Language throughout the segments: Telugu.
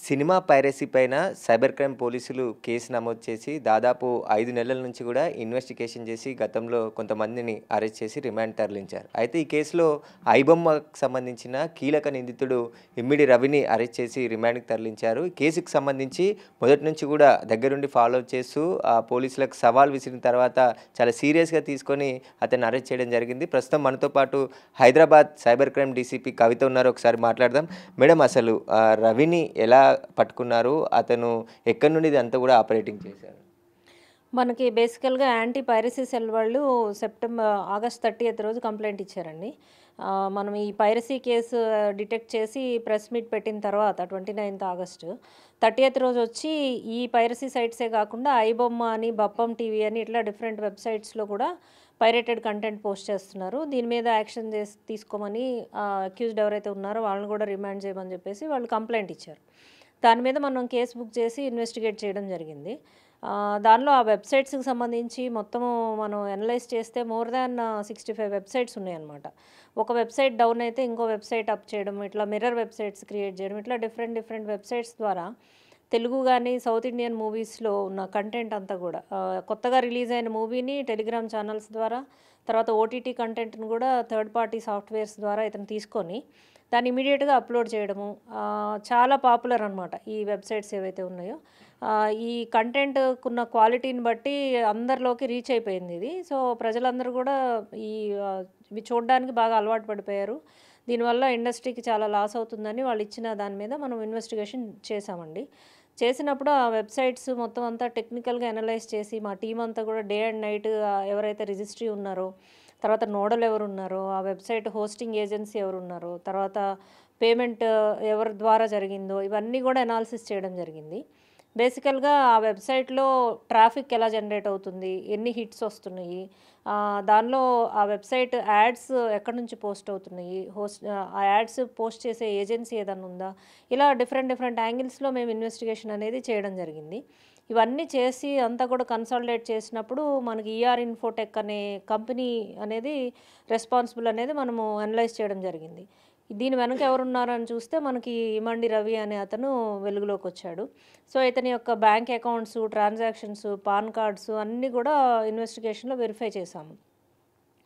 సినిమా పైరసీ పైన సైబర్ క్రైమ్ పోలీసులు కేసు నమోదు చేసి దాదాపు 5 నెలల నుంచి కూడా ఇన్వెస్టిగేషన్ చేసి గతంలో కొంతమందిని అరెస్ట్ చేసి రిమాండ్ తరలించారు. అయితే ఈ కేసులో ఐబొమ్మకు సంబంధించిన కీలక నిందితుడు ఇమ్మిడి రవిని అరెస్ట్ చేసి రిమాండ్‌కి తరలించారు. ఈ కేసుకు సంబంధించి మొదటి నుంచి కూడా దగ్గరుండి ఫాలో చేస్తూ పోలీసులకు సవాల్ విసిరిన తర్వాత చాలా సీరియస్‌గా తీసుకొని అతన్ని అరెస్ట్ చేయడం జరిగింది. ప్రస్తుతం మనతో పాటు హైదరాబాద్ సైబర్ క్రైమ్ డీసీపీ కవిత ఉన్నారు. ఒకసారి మాట్లాడదాం. మేడం, అసలు రవిని ఎలా పట్టుకున్నారు? అతను ఎక్కడి నుండి ఇదంతా కూడా ఆపరేటింగ్ చేశారు? మనకి బేసికల్‌గా యాంటీ పైరసీ సెల్ వాళ్ళు ఆగస్ట్ 30th రోజు కంప్లెయింట్ ఇచ్చారండి. మనం ఈ పైరసీ కేసు డిటెక్ట్ చేసి ప్రెస్ మీట్ పెట్టిన తర్వాత 29th ఆగస్టు 30th రోజు వచ్చి ఈ పైరసీ సైట్సే కాకుండా ఐబొమ్మ అని, బప్పం టీవీ అని ఇట్లా డిఫరెంట్ వెబ్‌సైట్స్‌లో కూడా పైరేటెడ్ కంటెంట్ పోస్ట్ చేస్తున్నారు. దీని మీద యాక్షన్ తీసుకోమని అక్యూజ్డ్ ఎవరైతే ఉన్నారో వాళ్ళని కూడా రిమాండ్ చేయమని చెప్పేసి వాళ్ళు కంప్లెయింట్ ఇచ్చారు. దాని మీద మనం కేసు బుక్ చేసి ఇన్వెస్టిగేట్ చేయడం జరిగింది. దానిలో ఆ వెబ్‌సైట్స్‌కి సంబంధించి మొత్తము మనం అనలైజ్ చేస్తే మోర్ దాన్ 65 వెబ్‌సైట్స్ ఉన్నాయన్నమాట. ఒక వెబ్‌సైట్ డౌన్ అయితే ఇంకో వెబ్‌సైట్ అప్ చేయడం, ఇట్లా మిర్రర్ వెబ్‌సైట్స్ క్రియేట్ చేయడం, ఇట్లా డిఫరెంట్ వెబ్‌సైట్స్ ద్వారా తెలుగు గానీ, సౌత్ ఇండియన్ మూవీస్‌లో ఉన్న కంటెంట్ అంతా కూడా కొత్తగా రిలీజ్ అయిన మూవీని టెలిగ్రామ్ ఛానల్స్ ద్వారా, తర్వాత ఓటీటీ కంటెంట్‌ని కూడా థర్డ్ పార్టీ సాఫ్ట్‌వేర్స్ ద్వారా ఇతను తీసుకొని దాన్ని ఇమ్మీడియేట్‌గా అప్‌లోడ్ చేయడము. చాలా పాపులర్ అనమాట ఈ వెబ్‌సైట్స్ ఏవైతే ఉన్నాయో. ఈ కంటెంట్‌కున్న క్వాలిటీని బట్టి అందరిలోకి రీచ్ అయిపోయింది ఇది. సో, ప్రజలందరూ కూడా ఈ ఇవి చూడడానికి బాగా అలవాటు పడిపోయారు. దీనివల్ల ఇండస్ట్రీకి చాలా లాస్ అవుతుందని వాళ్ళు ఇచ్చిన దాని మీద మనం ఇన్వెస్టిగేషన్ చేశామండి. చేసినప్పుడు ఆ వెబ్‌సైట్స్ మొత్తం అంతా టెక్నికల్‌గా అనలైజ్ చేసి మా టీమ్ అంతా కూడా డే అండ్ నైట్ ఎవరైతే రిజిస్ట్రీ ఉన్నారో, తర్వాత నోడల్ ఎవరున్నారో, ఆ వెబ్‌సైట్ హోస్టింగ్ ఏజెన్సీ ఎవరున్నారో, తర్వాత పేమెంట్ ఎవరి ద్వారా జరిగిందో ఇవన్నీ కూడా అనాలిసిస్ చేయడం జరిగింది. బేసికల్‌గా ఆ వెబ్‌సైట్‌లో ట్రాఫిక్ ఎలా జనరేట్ అవుతుంది, ఎన్ని హిట్స్ వస్తున్నాయి, దానిలో ఆ వెబ్‌సైట్ యాడ్స్ ఎక్కడి నుంచి పోస్ట్ అవుతున్నాయి, ఆ యాడ్స్ పోస్ట్ చేసే ఏజెన్సీ ఏదన్నా ఉందా, ఇలా డిఫరెంట్ యాంగిల్స్‌లో మేము ఇన్వెస్టిగేషన్ అనేది చేయడం జరిగింది. ఇవన్నీ చేసి అంతా కూడా కన్సాలిడేట్ చేసినప్పుడు మనకి ఈఆర్ ఇన్ఫోటెక్ అనే కంపెనీ అనేది రెస్పాన్సిబుల్ అనేది మనము అనలైజ్ చేయడం జరిగింది. దీని వెనక ఎవరున్నారని చూస్తే మనకి ఇమండి రవి అనే అతను వెలుగులోకొచ్చాడు. సో, ఇతని యొక్క bank accounts, transactions, pan cards అన్నీ కూడా ఇన్వెస్టిగేషన్‌లో వెరిఫై చేశాము.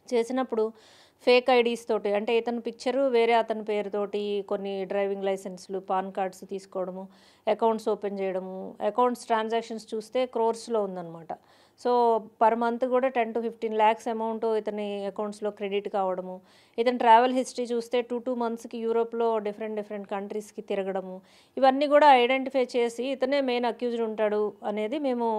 చేసినప్పుడు ఫేక్ ఐడీస్ తోటి, అంటే ఇతని పిక్చరు వేరే అతని పేరుతోటి కొన్ని డ్రైవింగ్ లైసెన్స్‌లు, పాన్ కార్డ్స్ తీసుకోవడము, అకౌంట్స్ ఓపెన్ చేయడము, అకౌంట్స్ ట్రాన్సాక్షన్స్ చూస్తే క్రోర్స్‌లో ఉందన్నమాట. సో, పర్ మంత్ కూడా 10-15 లాక్స్ అమౌంట్ ఇతని అకౌంట్స్‌లో క్రెడిట్ కావడము, ఇతని ట్రావెల్ హిస్టరీ చూస్తే 2 మంత్స్‌కి యూరోప్‌లో డిఫరెంట్ కంట్రీస్‌కి తిరగడము, ఇవన్నీ కూడా ఐడెంటిఫై చేసి ఇతనే మెయిన్ అక్యూజ్డ్ ఉంటాడు అనేది మేము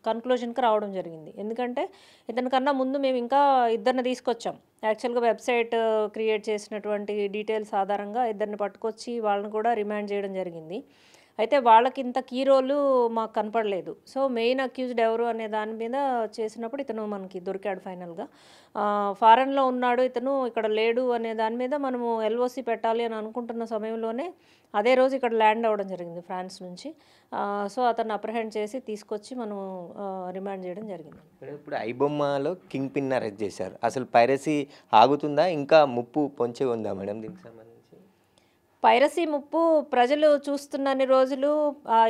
కన్క్లూజన్‌కి రావడం జరిగింది. ఎందుకంటే ఇతని కన్నా ముందు మేము ఇంకా ఇద్దరిని తీసుకొచ్చాం. యాక్చువల్‌గా వెబ్‌సైట్ క్రియేట్ చేసినటువంటి డీటెయిల్స్ ఆధారంగా ఇద్దరిని పట్టుకొచ్చి వాళ్ళని కూడా రిమాండ్ చేయడం జరిగింది. అయితే వాళ్ళకింత కీ రోలు మాకు కనపడలేదు. సో, మెయిన్ అక్యూజ్డ్ ఎవరు అనే దాని మీద చేసినప్పుడు ఇతను మనకి దొరికాడు ఫైనల్‌గా. ఫారెన్‌లో ఉన్నాడు ఇతను, ఇక్కడ లేడు అనే దాని మీద మనము ఎల్ఓసీ పెట్టాలి అని అనుకుంటున్న సమయంలోనే అదే రోజు ఇక్కడ ల్యాండ్ అవ్వడం జరిగింది ఫ్రాన్స్ నుంచి. సో, అతన్ని అప్రహెండ్ చేసి తీసుకొచ్చి మనం రిమాండ్ చేయడం జరిగింది. ఇప్పుడు ఐబొమ్మలో కింగ్ పిన్ అరెస్ట్ చేశారు. అసలు పైరసీ ఆగుతుందా? ఇంకా ముప్పు పొంచి ఉందా మేడం దీనికి సంబంధించి? పైరసీ ముప్పు ప్రజలు చూస్తున్నన్ని రోజులు,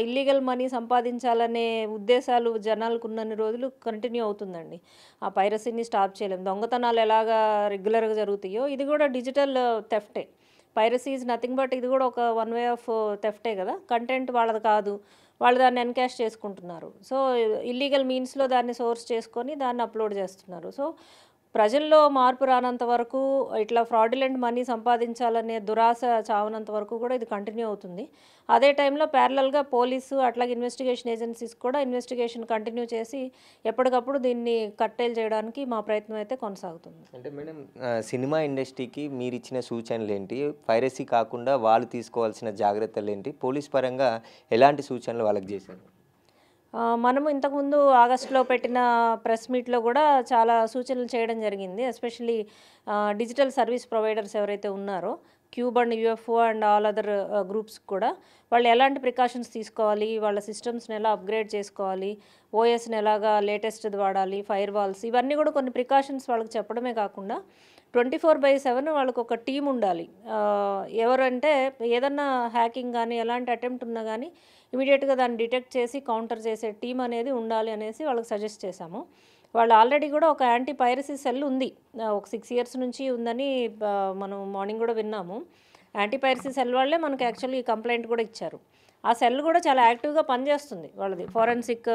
ఇల్లీగల్ మనీ సంపాదించాలనే ఉద్దేశాలు జనాలకున్నన్ని రోజులు కంటిన్యూ అవుతుందండి. ఆ పైరసీని స్టాప్ చేయలేం. దొంగతనాలు ఎలాగా రెగ్యులర్‌గా జరుగుతాయో ఇది కూడా డిజిటల్ థెఫ్టే. పైరసీ ఈజ్ నథింగ్ బట్ ఇది కూడా ఒక వన్ వే ఆఫ్ థెఫ్టే కదా! కంటెంట్ వాళ్ళది కాదు. వాళ్ళు దాన్ని ఎన్‌కాష్ చేసుకుంటున్నారు. సో, ఇల్లీగల్ మీన్స్‌లో దాన్ని సోర్స్ చేసుకొని దాన్ని అప్‌లోడ్ చేస్తున్నారు. సో, ప్రజల్లో మార్పు రానంత వరకు, ఇట్లా ఫ్రాడ్యులెంట్ మనీ సంపాదించాలనే దురాశ చావనంత వరకు కూడా ఇది కంటిన్యూ అవుతుంది. అదే టైంలో ప్యారలల్‌గా పోలీసు అట్లాగే ఇన్వెస్టిగేషన్ ఏజెన్సీస్ కూడా ఇన్వెస్టిగేషన్ కంటిన్యూ చేసి ఎప్పటికప్పుడు దీన్ని కట్టేలు చేయడానికి మా ప్రయత్నం అయితే కొనసాగుతుంది. అంటే మేడం, సినిమా ఇండస్ట్రీకి మీరిచ్చిన సూచనలేంటి? పైరసీ కాకుండా వాళ్ళు తీసుకోవాల్సిన జాగ్రత్తలేంటి? పోలీస్ పరంగా ఎలాంటి సూచనలు వాళ్ళకి చేశారు? మనము ఇంతకుముందు ఆగస్టులో పెట్టిన ప్రెస్ మీట్‌లో కూడా చాలా సూచనలు చేయడం జరిగింది. ఎస్పెషల్లీ డిజిటల్ సర్వీస్ ప్రొవైడర్స్ ఎవరైతే ఉన్నారో Qube and UFO and all other గ్రూప్స్‌కి కూడా వాళ్ళు ఎలాంటి ప్రికాషన్స్ తీసుకోవాలి, వాళ్ళ సిస్టమ్స్‌ని ఎలా అప్‌గ్రేడ్ చేసుకోవాలి, ఓఎస్‌ని ఎలాగా లేటెస్ట్‌ది వాడాలి, ఫైర్ వాల్స్ ఇవన్నీ కూడా కొన్ని ప్రికాషన్స్ వాళ్ళకి చెప్పడమే కాకుండా 24/7 వాళ్ళకి ఒక టీమ్ ఉండాలి. ఎవరంటే ఏదన్నా హ్యాకింగ్ గానీ, ఎలాంటి అటెంప్ట్ ఉన్నా గానీ ఇమీడియేట్‌గా దాన్ని డిటెక్ట్ చేసి కౌంటర్ చేసే టీమ్ అనేది ఉండాలి అనేసి వాళ్ళకి సజెస్ట్ చేశాము. వాళ్ళు ఆల్రెడీ గూడా ఒక యాంటీ పైరసీ సెల్ ఉంది. ఒక 6 ఇయర్స్ నుంచి ఉందని మనం మార్నింగ్ గూడా విన్నాము. యాంటీ పైరసీ సెల్ వాళ్ళే మనకి యాక్చువల్లీ కంప్లెయింట్ గూడా ఇచ్చారు. ఆ సెల్ గూడా చాలా యాక్టివ్‌గా పనిచేస్తుంది వాళ్ళది. ఫోరెన్సిక్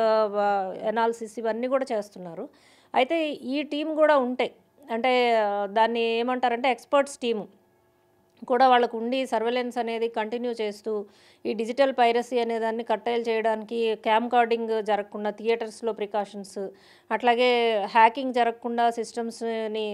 ఎనాలిసిస్ ఇవన్నీ గూడా చేస్తున్నారు. అయితే ఈ టీమ్ గూడా ఉంటే అంటే దాన్ని ఏమంటారంటే ఎక్స్‌పర్ట్స్ టీము కూడా వాళ్ళకుండి సర్వేలెన్స్ అనేది కంటిన్యూ చేస్తూ, ఈ డిజిటల్ పైరసీ అనేదాన్ని కట్టడి చేయడానికి కార్డింగ్ జరగకుండా థియేటర్స్‌లో ప్రికాషన్స్, అట్లాగే హ్యాకింగ్ జరగకుండా సిస్టమ్స్‌ని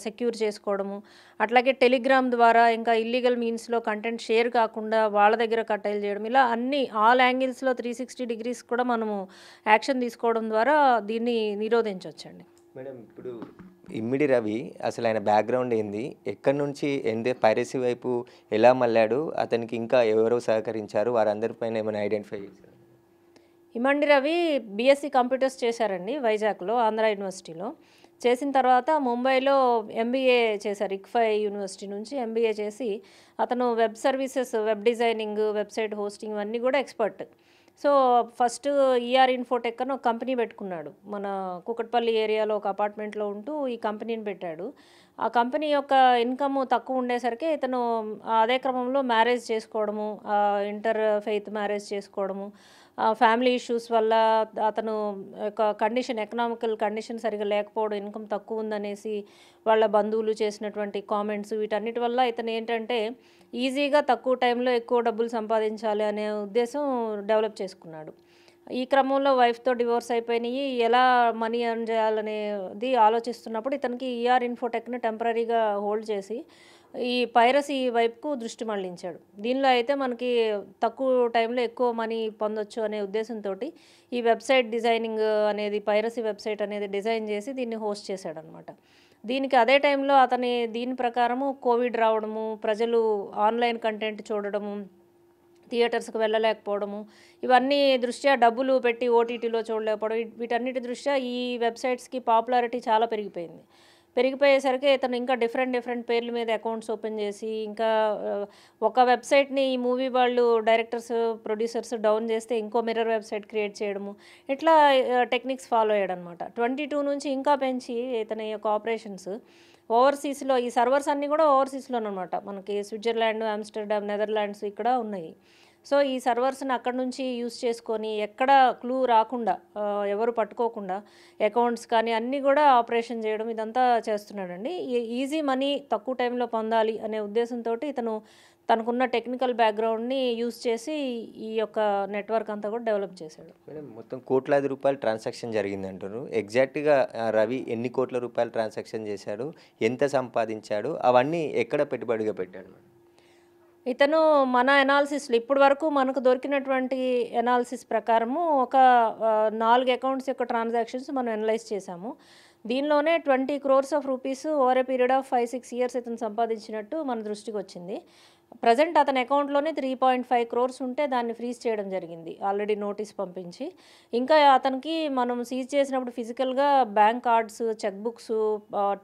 సెక్యూర్ చేసుకోవడము, అట్లాగే టెలిగ్రామ్ ద్వారా ఇంకా ఇల్లీగల్ మీన్స్‌లో కంటెంట్ షేర్ కాకుండా వాళ్ళ దగ్గర కట్టడి చేయడం. ఇలా అన్ని ఆల్ యాంగిల్స్‌లో 360 డిగ్రీస్ కూడా మనము యాక్షన్ తీసుకోవడం ద్వారా దీన్ని నిరోధించొచ్చండి. మేడం ఇప్పుడు ఇమ్మిడి రవి అసలు ఆయన బ్యాక్గ్రౌండ్ ఏంది? ఎక్కడి నుంచి పైరసీ వైపు ఎలా మళ్ళాడు? అతనికి ఇంకా ఎవరు సహకరించారు? వారందరిపైన ఏమైనా ఐడెంటిఫై చేశారా? ఇమండి రవి బీఎస్సీ కంప్యూటర్స్ చేశారండి వైజాగ్‌లో, ఆంధ్ర యూనివర్సిటీలో. చేసిన తర్వాత ముంబైలో ఎంబీఏ చేశారు. ఇక్ఫై యూనివర్సిటీ నుంచి ఎంబీఏ చేసి అతను web services, web designing, website hosting ఇవన్నీ కూడా expert. So, first ER Infotech అని ఒక కంపెనీ పెట్టుకున్నాడు. మన కూకట్పల్లి ఏరియాలో ఒక అపార్ట్మెంట్‌లో ఉంటూ ఈ కంపెనీని పెట్టాడు. ఆ కంపెనీ యొక్క ఇన్‌కమ్ తక్కువ ఉండేసరికి ఇతను అదే క్రమంలో మ్యారేజ్ చేసుకోవడము, ఇంటర్ ఫెయిత్ మ్యారేజ్ చేసుకోవడము, ఫ్యామిలీ ఇష్యూస్ వల్ల అతను యొక్క కండిషన్ ఎకనామికల్ కండిషన్ సరిగ్గా లేకపోవడం, ఇన్‌కమ్ తక్కువ ఉందనేసి వాళ్ళ బంధువులు చేసినటువంటి కామెంట్స్ వీటన్నిటి వల్ల ఇతను ఏంటంటే ఈజీగా తక్కువ టైంలో ఎక్కువ డబ్బులు సంపాదించాలి అనే ఉద్దేశం డెవలప్ చేసుకున్నాడు. ఈ క్రమంలో వైఫ్‌తో డివోర్స్ అయిపోయినాయి. ఎలా మనీ ఎర్న్ చేయాలనేది ఆలోచిస్తున్నప్పుడు ఇతనికి ఈఆర్ ఇన్ఫోటెక్‌ని టెంపరరీగా హోల్డ్ చేసి ఈ పైరసీ వైపుకు దృష్టి మళ్లించాడు. దీనిలో అయితే మనకి తక్కువ టైంలో ఎక్కువ మనీ పొందొచ్చు అనే ఉద్దేశంతోటి ఈ వెబ్‌సైట్ డిజైనింగ్ అనేది పైరసీ వెబ్‌సైట్ అనేది డిజైన్ చేసి దీన్ని హోస్ట్ చేశాడనమాట. దీనికి అదే టైంలో దీని ప్రకారము కోవిడ్ రావడము, ప్రజలు ఆన్‌లైన్ కంటెంట్ చూడడము, థియేటర్స్‌కి వెళ్ళలేకపోవడము, ఇవన్నీ దృష్ట్యా డబ్బులు పెట్టి ఓటీటీలో చూడలేకపోవడం, వీటన్నిటి దృష్ట్యా ఈ వెబ్‌సైట్స్‌కి పాపులారిటీ చాలా పెరిగిపోయింది. పెరిగిపోయేసరికి ఇతను ఇంకా డిఫరెంట్ పేర్ల మీద అకౌంట్స్ ఓపెన్ చేసి ఇంకా ఒక వెబ్‌సైట్‌ని ఈ మూవీ వాళ్ళు డైరెక్టర్స్, ప్రొడ్యూసర్స్ డౌన్ చేస్తే ఇంకో మిర్రర్ వెబ్‌సైట్ క్రియేట్ చేయడము, ఇట్లా టెక్నిక్స్ ఫాలో అయ్యాడనమాట. 22 నుంచి ఇంకా పెంచి ఇతని యొక్క ఆపరేషన్స్ ఓవర్‌సీస్‌లో ఈ సర్వర్స్ అన్నీ కూడా ఓవర్‌సీస్‌లోననమాట. మనకి స్విట్జర్లాండ్, ఆమ్‌స్టర్‌డామ్, నెదర్‌లాండ్స్ ఇక్కడ ఉన్నాయి. సో, ఈ సర్వర్స్‌ని అక్కడి నుంచి యూజ్ చేసుకొని ఎక్కడ క్లూ రాకుండా ఎవరు పట్టుకోకుండా అకౌంట్స్ కానీ అన్నీ కూడా ఆపరేషన్ చేయడం ఇదంతా చేస్తున్నాడండి. ఈజీ మనీ తక్కువ టైంలో పొందాలి అనే ఉద్దేశంతోటి ఇతను తనకున్న టెక్నికల్ బ్యాక్‌గ్రౌండ్‌ని యూజ్ చేసి ఈ యొక్క నెట్వర్క్ అంతా కూడా డెవలప్ చేశాడు. మేడం మొత్తం కోట్లాది రూపాయల ట్రాన్సాక్షన్ జరిగిందంటున్నారు. ఎగ్జాక్ట్‌గా రవి ఎన్ని కోట్ల రూపాయల ట్రాన్సాక్షన్ చేశాడు? ఎంత సంపాదించాడు? అవన్నీ ఎక్కడ పెట్టుబడిగా పెట్టాడు మేడం? ఇతను మన ఎనాలిసిస్‌లో ఇప్పటి వరకు మనకు దొరికినటువంటి ఎనాలిసిస్ ప్రకారము ఒక 4 అకౌంట్స్ యొక్క ట్రాన్సాక్షన్స్ మనం అనలైజ్ చేశాము. దీనిలోనే 20 crores of rupees over a period of 5, 6 years ఇతను సంపాదించినట్టు మన దృష్టికొచ్చింది. ప్రెజెంట్ అతని అకౌంట్‌లోనే 3.5 క్రోర్స్ ఉంటే దాన్ని ఫ్రీజ్ చేయడం జరిగింది. ఆల్రెడీ నోటీస్ పంపించి. ఇంకా అతనికి మనం సీజ్ చేసినప్పుడు ఫిజికల్‌గా బ్యాంక్ కార్డ్స్, చెక్ బుక్స్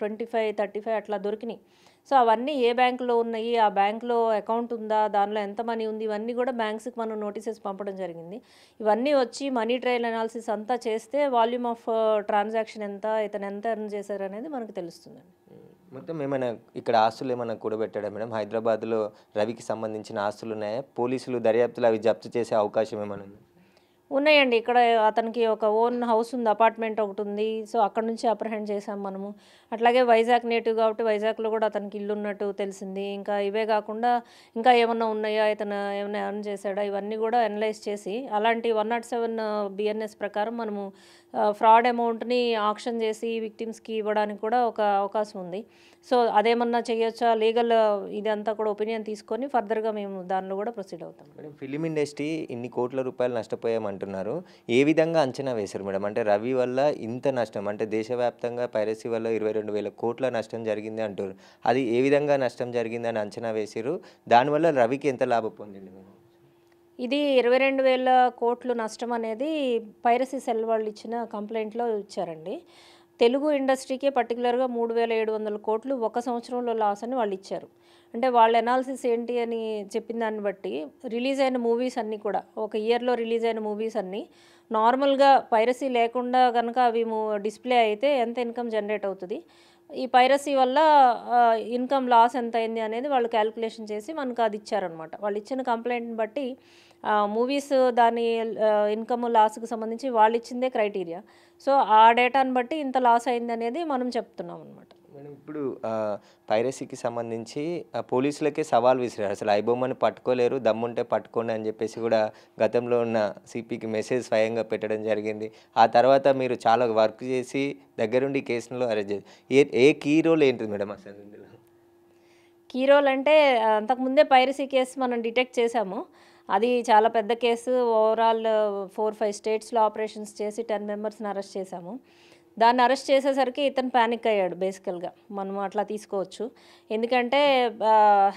25, 35 అట్లా దొరికినాయి. సో, అవన్నీ ఏ బ్యాంక్‌లో ఉన్నాయి, ఆ బ్యాంక్‌లో అకౌంట్ ఉందా, దానిలో ఎంత మనీ ఉంది, ఇవన్నీ కూడా బ్యాంక్స్‌కి మనం నోటీసెస్ పంపడం జరిగింది. ఇవన్నీ వచ్చి మనీ ట్రయల్ అనాలిసిస్ అంతా చేస్తే వాల్యూమ్ ఆఫ్ ట్రాన్సాక్షన్ ఎంత, ఇతను ఎంత ఎర్న్ చేశారనేది మనకు తెలుస్తుందండి. మొత్తం ఏమైనా ఇక్కడ ఆస్తులు ఏమైనా కూడబెట్టాడా మేడం? హైదరాబాద్‌లో రవికి సంబంధించిన ఆస్తులున్నాయా? పోలీసులు దర్యాప్తులో అవి జప్తు చేసే అవకాశం ఏమైనా ఉందా? ఉన్నాయండి. ఇక్కడ అతనికి ఒక ఓన్ హౌస్ ఉంది. అపార్ట్మెంట్ ఒకటుంది. సో, అక్కడి నుంచి అప్రహెండ్ చేశాం మనము. అట్లాగే వైజాగ్ నేటివ్ కాబట్టి వైజాగ్‌లో కూడా అతనికి ఇల్లున్నట్టు తెలిసింది. ఇంకా ఇవే కాకుండా ఇంకా ఏమన్నా ఉన్నాయా? ఇతను ఏమన్నా ఎర్న్ చేశాడా? ఇవన్నీ కూడా అనలైజ్ చేసి అలాంటి 107 బిఎన్ఎస్ ప్రకారం మనము ఫ్రాడ్ అమౌంట్‌ని ఆక్షన్ చేసి విక్టిమ్స్‌కి ఇవ్వడానికి కూడా ఒక అవకాశం ఉంది. సో, అదేమన్నా చేయొచ్చా? లీగల్ ఇదంతా కూడా ఒపీనియన్ తీసుకొని ఫర్దర్‌గా మేము దానిలో కూడా ప్రొసీడ్ అవుతాం. మేడం ఫిలిం ఇండస్ట్రీ ఇన్ని కోట్ల రూపాయలు నష్టపోయామంటున్నారు. ఏ విధంగా అంచనా వేశారు మేడం? అంటే రవి వల్ల ఇంత నష్టం అంటే దేశవ్యాప్తంగా పైరసీ వల్ల 22,000 కోట్ల నష్టం జరిగింది అంటున్నారు. అది ఏ విధంగా నష్టం జరిగిందని అంచనా వేసిర్రు? దానివల్ల రవికి ఎంత లాభం పొందిండు మేడం? ఇది 22,000 కోట్లు నష్టం అనేది పైరసీ సెల్ వాళ్ళు ఇచ్చిన కంప్లెయింట్‌లో ఇచ్చారండి. తెలుగు ఇండస్ట్రీకే పర్టిక్యులర్‌గా 3,700 కోట్లు ఒక సంవత్సరంలో లాస్ అని వాళ్ళిచ్చారు. అంటే వాళ్ళ ఎనాలిసిస్ ఏంటి అని చెప్పిన దాన్ని బట్టి రిలీజ్ అయిన మూవీస్ అన్నీ కూడా ఒక ఇయర్‌లో రిలీజ్ అయిన మూవీస్ అన్నీ నార్మల్‌గా పైరసీ లేకుండా గనక అవి డిస్‌ప్లే అయితే ఎంత ఇన్‌కమ్ జనరేట్ అవుతది? ఈ పైరసీ వల్ల ఇన్‌కమ్ లాస్ ఎంతయింది అనేది వాళ్ళు కాలిక్యులేషన్ చేసి మనకు అది ఇచ్చారనమాట. వాళ్ళు ఇచ్చిన కంప్లెయింట్‌ని బట్టి మూవీస్ దాని ఇన్‌కమ్ లాస్‌కి సంబంధించి వాళ్ళిచ్చిందే క్రైటీరియా. సో, ఆ డేటాను బట్టి ఇంత లాస్ అయిందనేది మనం చెప్తున్నామనమాట. మేడం ఇప్పుడు పైరసీకి సంబంధించి పోలీసులకే సవాల్ విసిరారు. అసలు ఐబొమ్మని పట్టుకోలేరు, దమ్ముంటే పట్టుకోండి అని చెప్పేసి కూడా గతంలో ఉన్న సిపికి మెసేజ్ స్వయంగా పెట్టడం జరిగింది. ఆ తర్వాత మీరు చాలా వర్క్ చేసి దగ్గరుండి ఈ కేసులో అరెస్ట్ చేసి ఏ కీ రోల్ ఏంటిది మేడం అసలు ఇందులో? కీ రోల్ అంటే అంతకుముందే పైరసీ కేసు మనం డిటెక్ట్ చేశాము. అది చాలా పెద్ద కేసు. ఓవరాల్ 4, 5 స్టేట్స్‌లో ఆపరేషన్స్ చేసి 10 మెంబర్స్‌ని అరెస్ట్ చేశాము. దాన్ని అరెస్ట్ చేసేసరికి ఇతను పానిక్ అయ్యాడు బేసికల్‌గా. మనం అట్లా తీసుకోవచ్చు. ఎందుకంటే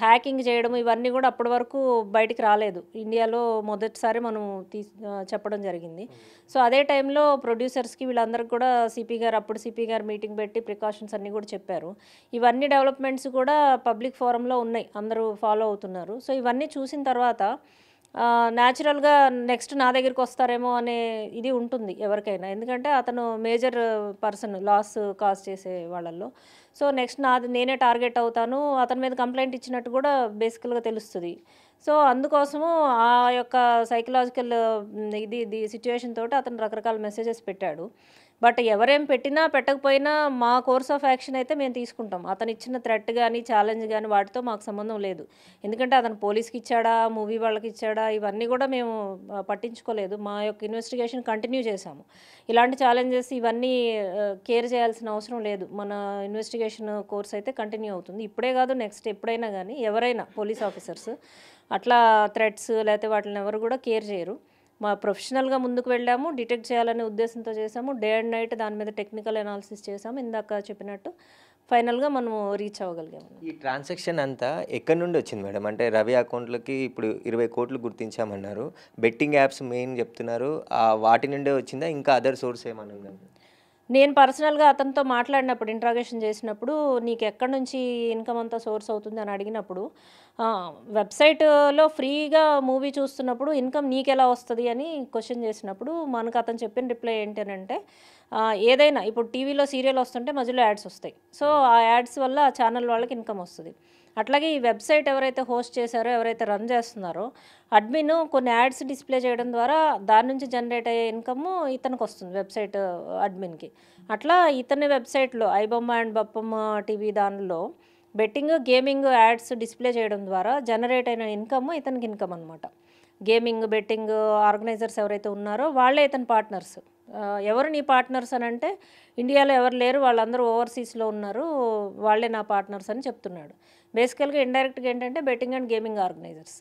హ్యాకింగ్ చేయడం ఇవన్నీ కూడా అప్పటి వరకు బయటికి రాలేదు. ఇండియాలో మొదటిసారి మనం చెప్పడం జరిగింది. సో, అదే టైంలో ప్రొడ్యూసర్స్‌కి వీళ్ళందరికి కూడా అప్పుడు సిపి గారు మీటింగ్ పెట్టి ప్రికాషన్స్ అన్నీ కూడా చెప్పారు. ఇవన్నీ డెవలప్‌మెంట్స్ కూడా పబ్లిక్ ఫోరమ్‌లో ఉన్నాయి. అందరూ ఫాలో అవుతున్నారు. సో, ఇవన్నీ చూసిన తర్వాత న్యాచురల్‌గా నెక్స్ట్ నా దగ్గరికొస్తారేమో అనే ఇది ఉంటుంది ఎవరికైనా. ఎందుకంటే అతను మేజర్ పర్సన్ లాస్ కాజ్ చేసే వాళ్ళల్లో. సో, నెక్స్ట్ నేనే టార్గెట్ అవుతాను. అతని మీద కంప్లెయింట్ ఇచ్చినట్టు కూడా బేసికల్‌గా తెలుస్తది. సో, అందుకోసము ఆ యొక్క సైకలాజికల్ ఇది సిట్యుయేషన్ తోటి అతను రకరకాల మెసేజెస్ పెట్టాడు. బట్ ఎవరేం పెట్టినా, పెట్టకపోయినా మా కోర్స్ ఆఫ్ యాక్షన్ అయితే మేము తీసుకుంటాం. అతనిచ్చిన థ్రెట్ గాని, ఛాలెంజ్ గాని వాటితో మాకు సంబంధం లేదు. ఎందుకంటే అతను పోలీస్‌కిచ్చాడా, మూవీ వాళ్ళకిచ్చాడా ఇవన్నీ కూడా మేము పట్టించుకోలేదు. మా యొక్క ఇన్వెస్టిగేషన్ కంటిన్యూ చేశాము. ఇలాంటి ఛాలెంజెస్ ఇవన్నీ కేర్ చేయాల్సిన అవసరం లేదు. మన ఇన్వెస్టిగేషన్ కోర్స్ అయితే కంటిన్యూ అవుతుంది. ఇప్పుడే కాదు నెక్స్ట్ ఎప్పుడైనా గానీ ఎవరైనా పోలీస్ ఆఫీసర్స్ అట్లా థ్రెట్స్ లేకపోతే వాటిని ఎవరు కూడా కేర్ చేయరు. మా ప్రొఫెషనల్‌గా ముందుకు వెళ్ళాము. డిటెక్ట్ చేయాలనే ఉద్దేశంతో చేశాము. డే అండ్ నైట్ దాని మీద టెక్నికల్ అనాలిసిస్ చేశాము. ఇందాక చెప్పినట్టు ఫైనల్‌గా మనము రీచ్ అవ్వగలిగాము. ఈ ట్రాన్సాక్షన్ అంతా ఎక్కడి నుండి వచ్చింది మేడం? అంటే రవి అకౌంట్‌లోకి ఇప్పుడు 20,00,00,000 గుర్తించామన్నారు. బెట్టింగ్ యాప్స్ మెయిన్ చెప్తున్నారు. వాటి నుండే వచ్చిందా? ఇంకా అదర్ సోర్స్ ఏమన్నా ఉందా? నేను పర్సనల్‌గా అతనితో మాట్లాడినప్పుడు ఇంట్రాగేషన్ చేసినప్పుడు, "నీకెక్కడి నుంచి ఇన్‌కమ్ అంతా సోర్స్ అవుతుంది" అని అడిగినప్పుడు, వెబ్‌సైట్‌లో ఫ్రీగా మూవీ చూస్తున్నప్పుడు ఇన్‌కమ్ నీకెలా వస్తది అని క్వెషన్ చేసినప్పుడు, మనకు అతను చెప్పిన రిప్లై ఏంటనంటే, ఏదైనా ఇప్పుడు టీవీలో సీరియల్ వస్తుంటే మధ్యలో యాడ్స్ వస్తాయి. సో, ఆ యాడ్స్ వల్ల ఆ ఛానల్ వాళ్ళకి ఇన్‌కమ్ వస్తది. అట్లాగే ఈ వెబ్‌సైట్ ఎవరైతే హోస్ట్ చేశారో, ఎవరైతే రన్ చేస్తున్నారో, అడ్మిన్ కొన్ని యాడ్స్ డిస్‌ప్లే చేయడం ద్వారా దాని నుంచి జనరేట్ అయ్యే ఇన్‌కమ్ ఇతనికొస్తుంది వెబ్‌సైట్ అడ్మిన్‌కి. అట్లా ఇతని వెబ్‌సైట్‌లో ఐబొమ్మ అండ్ బప్పమ్మ టీవీ దానిలో బెట్టింగ్, గేమింగ్ యాడ్స్ డిస్‌ప్లే చేయడం ద్వారా జనరేట్ అయిన ఇన్‌కమ్ ఇతనికి ఇన్‌కమ్ అనమాట. గేమింగ్, బెట్టింగ్ ఆర్గనైజర్స్ ఎవరైతే ఉన్నారో వాళ్ళే ఇతని పార్ట్నర్స్. ఎవరు నీ పార్ట్నర్స్ అనంటే, ఇండియాలో ఎవరు లేరు వాళ్ళందరూ ఓవర్‌సీస్‌లో ఉన్నారు. వాళ్ళే నా పార్ట్నర్స్ అని చెప్తున్నాడు. బేసికల్‌గా ఇండైరెక్ట్‌గా ఏంటంటే బెట్టింగ్ అండ్ గేమింగ్ ఆర్గనైజర్స్.